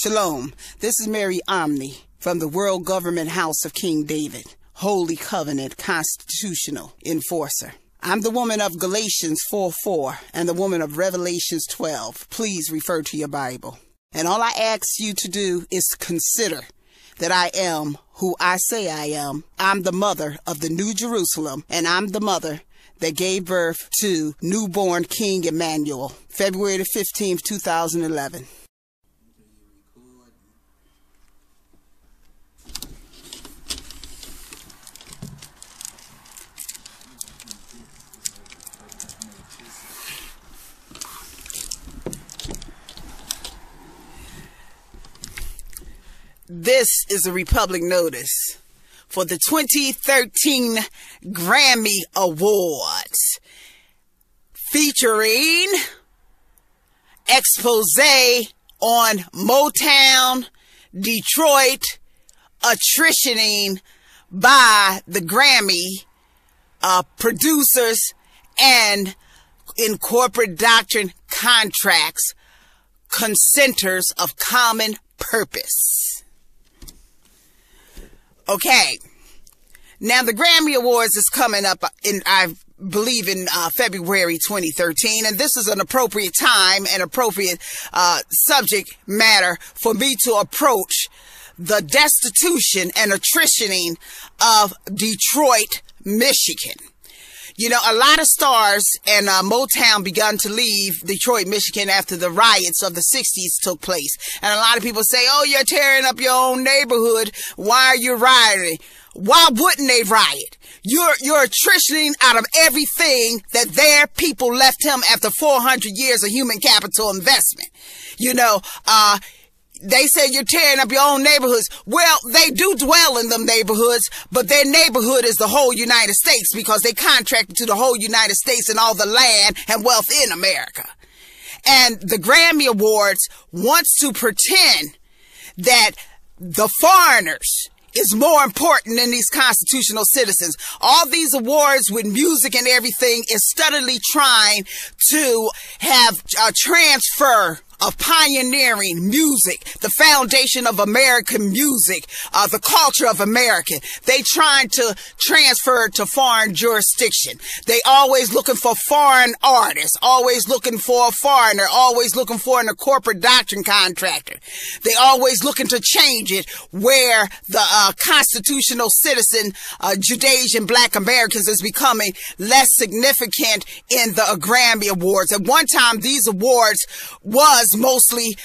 Shalom. This is Mary Omni from the World Government House of King David, Holy Covenant Constitutional Enforcer. I'm the woman of Galatians 4:4 and the woman of Revelations 12. Please refer to your Bible. And all I ask you to do is consider that I am who I say I am. I'm the mother of the New Jerusalem, and I'm the mother that gave birth to newborn King Emmanuel, February the 15th, 2011. This is a Republic notice for the 2013 Grammy Awards, featuring expose on Motown, Detroit, attritioning by the Grammy producers and in corporate doctrine contracts, consenters of common purpose. Okay, now the Grammy Awards is coming up I believe in February 2013, and this is an appropriate time and appropriate subject matter for me to approach the destitution and attritioning of Detroit, Michigan. You know, a lot of stars and Motown begun to leave Detroit, Michigan after the riots of the 60s took place. And a lot of people say, oh, you're tearing up your own neighborhood. Why are you rioting? Why wouldn't they riot? You're attritioning out of everything that their people left him after 400 years of human capital investment. You know, they say you're tearing up your own neighborhoods. Well, they do dwell in them neighborhoods, but their neighborhood is the whole United States because they contracted to the whole United States and all the land and wealth in America. And the Grammy Awards wants to pretend that the foreigners is more important than these constitutional citizens. All these awards with music and everything is steadily trying to have a transfer of pioneering music, the foundation of American music, the culture of America. They trying to transfer it to foreign jurisdiction. They always looking for foreign artists, always looking for a foreigner, always looking for a corporate doctrine contractor. They always looking to change it where the constitutional citizen, Judasian Black Americans is becoming less significant in the Grammy Awards. At one time, these awards was mostly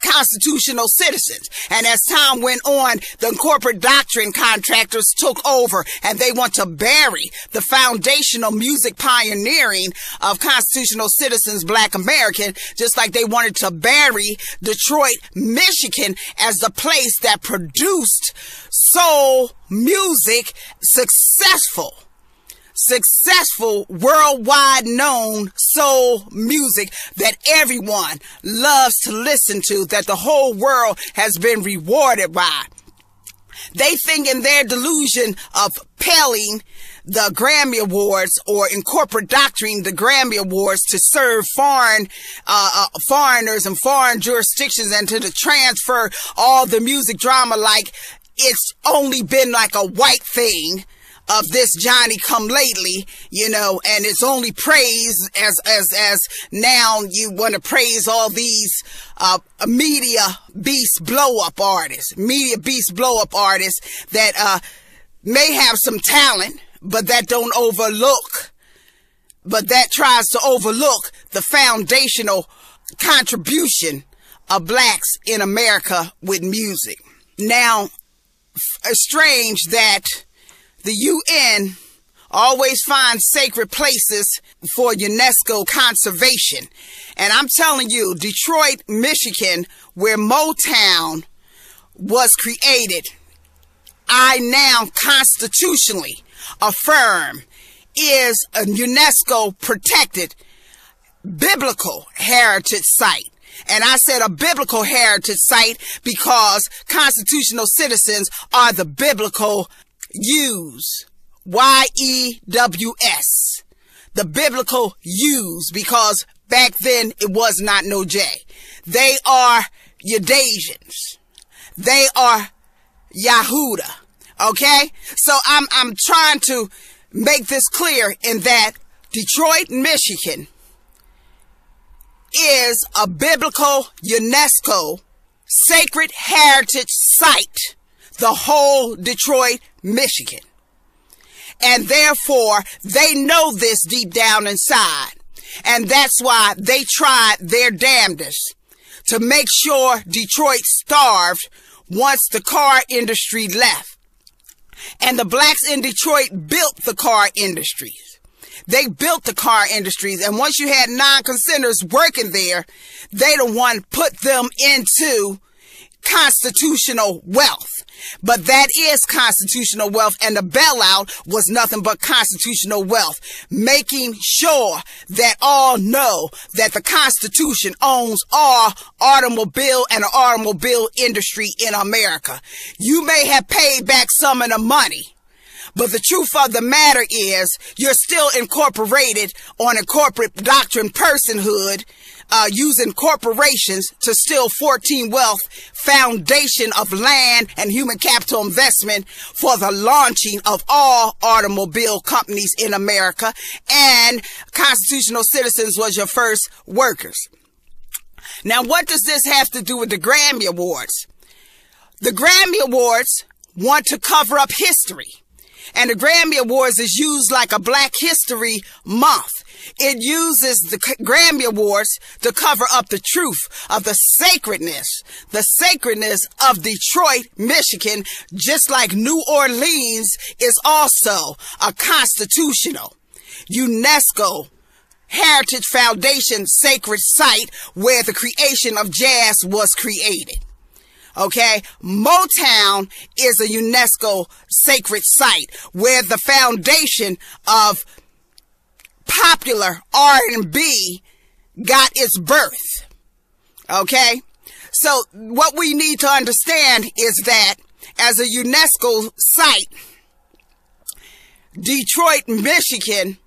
constitutional citizens, and as time went on, the corporate doctrine contractors took over, and they want to bury the foundational music pioneering of constitutional citizens, Black American, just like they wanted to bury Detroit, Michigan as the place that produced soul music, successful, worldwide known soul music that everyone loves to listen to, that the whole world has been rewarded by. They think in their delusion of pelling the Grammy Awards or in corporate doctrine the Grammy Awards to serve foreigners and foreign jurisdictions and to transfer all the music drama like it's only been like a white thing of this Johnny come lately, you know, and it's only praise as now you want to praise all these media beast blow up artists that may have some talent, but that tries to overlook the foundational contribution of blacks in America with music. Now, it's strange that the UN always finds sacred places for UNESCO conservation. And I'm telling you, Detroit, Michigan, where Motown was created, I now constitutionally affirm is a UNESCO protected biblical heritage site. And I said a biblical heritage site because constitutional citizens are the biblical U's, Y-E-W-S, the biblical U's, because back then it was not no J. They are Yudasians. They are Yahuda. Okay? So I'm trying to make this clear in that Detroit, Michigan is a biblical UNESCO sacred heritage site, the whole Detroit, Michigan. And therefore, they know this deep down inside. And that's why they tried their damnedest to make sure Detroit starved once the car industry left. And the blacks in Detroit built the car industries. They built the car industries. And once you had non-consenters working there, they the one put them into constitutional wealth. But that is constitutional wealth, and the bailout was nothing but constitutional wealth, making sure that all know that the Constitution owns all automobile and the automobile industry in America. You may have paid back some of the money, but the truth of the matter is you're still incorporated on a corporate doctrine personhood, using corporations to steal 14 Wealth foundation of land and human capital investment for the launching of all automobile companies in America, and constitutional citizens was your first workers. Now, what does this have to do with the Grammy Awards? The Grammy Awards want to cover up history, and the Grammy Awards is used like a Black History Month. It uses the Grammy Awards to cover up the truth of the sacredness of Detroit, Michigan, just like New Orleans is also a constitutional UNESCO Heritage Foundation sacred site where the creation of jazz was created. Okay, Motown is a UNESCO sacred site where the foundation of popular R&B got its birth. Okay, so what we need to understand is that as a UNESCO site, Detroit, Michigan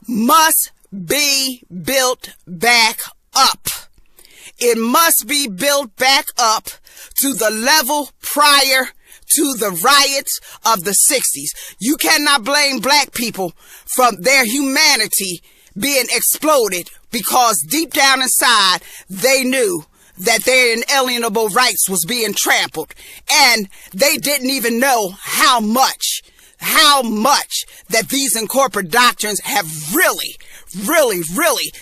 must be built back up. It must be built back up to the level prior to the riots of the 60s. You cannot blame black people from their humanity being exploded, because deep down inside they knew that their inalienable rights was being trampled, and they didn't even know how much that these incorporate doctrines have really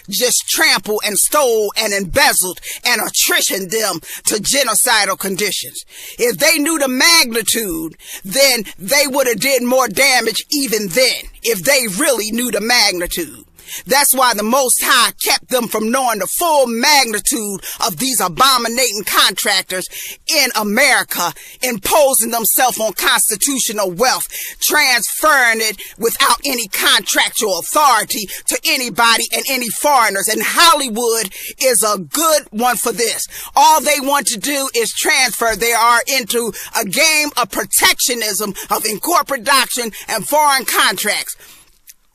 just trampled and stole and embezzled and attritioned them to genocidal conditions. If they knew the magnitude, then they would have did more damage even then, if they really knew the magnitude. That's why the Most High kept them from knowing the full magnitude of these abominating contractors in America, imposing themselves on constitutional wealth, transferring it without any contractual authority to anybody and any foreigners. And Hollywood is a good one for this. All they want to do is transfer. They are into a game of protectionism of incorporate doctrine and foreign contracts.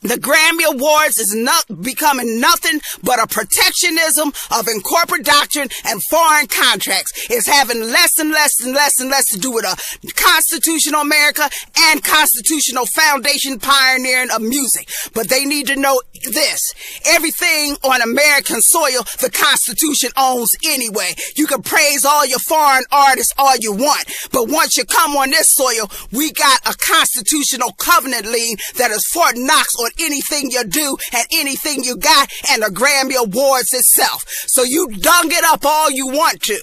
The Grammy Awards is not becoming nothing but a protectionism of incorporate doctrine and foreign contracts. It's having less and less to do with a constitutional America and constitutional foundation pioneering of music. But they need to know this. Everything on American soil, the Constitution owns anyway. You can praise all your foreign artists all you want, but once you come on this soil, we got a constitutional covenant lien that is Fort Knox on anything you do and anything you got, and the Grammy Awards itself. So you dung it up all you want to.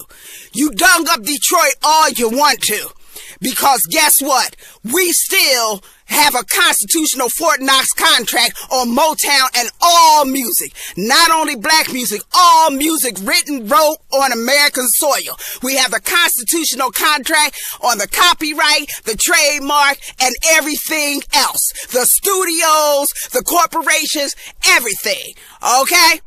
You dung up Detroit all you want to. Because guess what? We still have a constitutional Fort Knox contract on Motown and all music. Not only black music, all music written, wrote on American soil. We have a constitutional contract on the copyright, the trademark, and everything else. The studios, the corporations, everything. Okay?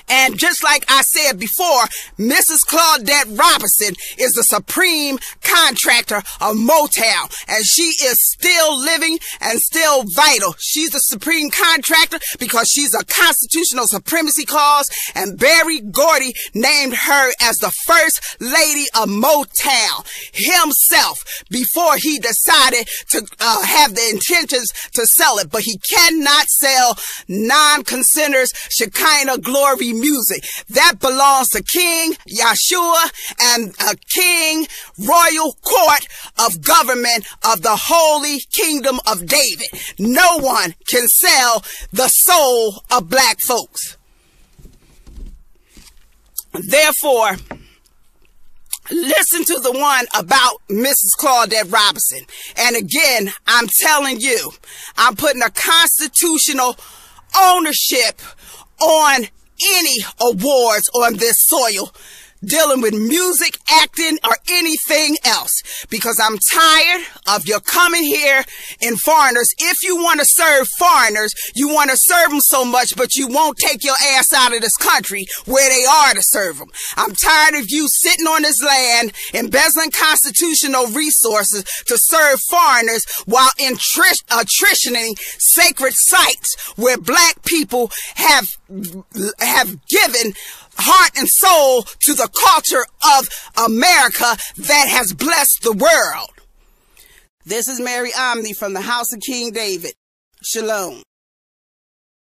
And just like I said before, Mrs. Claudette Robinson is the supreme contractor of Motown, and she is still living and still vital. She's the supreme contractor because she's a constitutional supremacy clause, and Berry Gordy named her as the first lady of Motown himself before he decided to have the intentions to sell it. But he cannot sell non-consenters Shekinah glory music. That belongs to King Yeshua and a King Royal Court of Government of the Holy Kingdom of David. No one can sell the soul of black folks. Therefore, listen to the one about Mrs. Claudette Robinson. And again, I'm telling you, I'm putting a constitutional ownership on any awards on this soil dealing with music, acting, or anything else, because I'm tired of your coming here in foreigners. If you want to serve foreigners, you want to serve them so much, but you won't take your ass out of this country where they are to serve them. I'm tired of you sitting on this land, embezzling constitutional resources to serve foreigners while attritioning sacred sites where black people have given heart and soul to the culture of America that has blessed the world. This is Mary Omni from the House of King David. Shalom.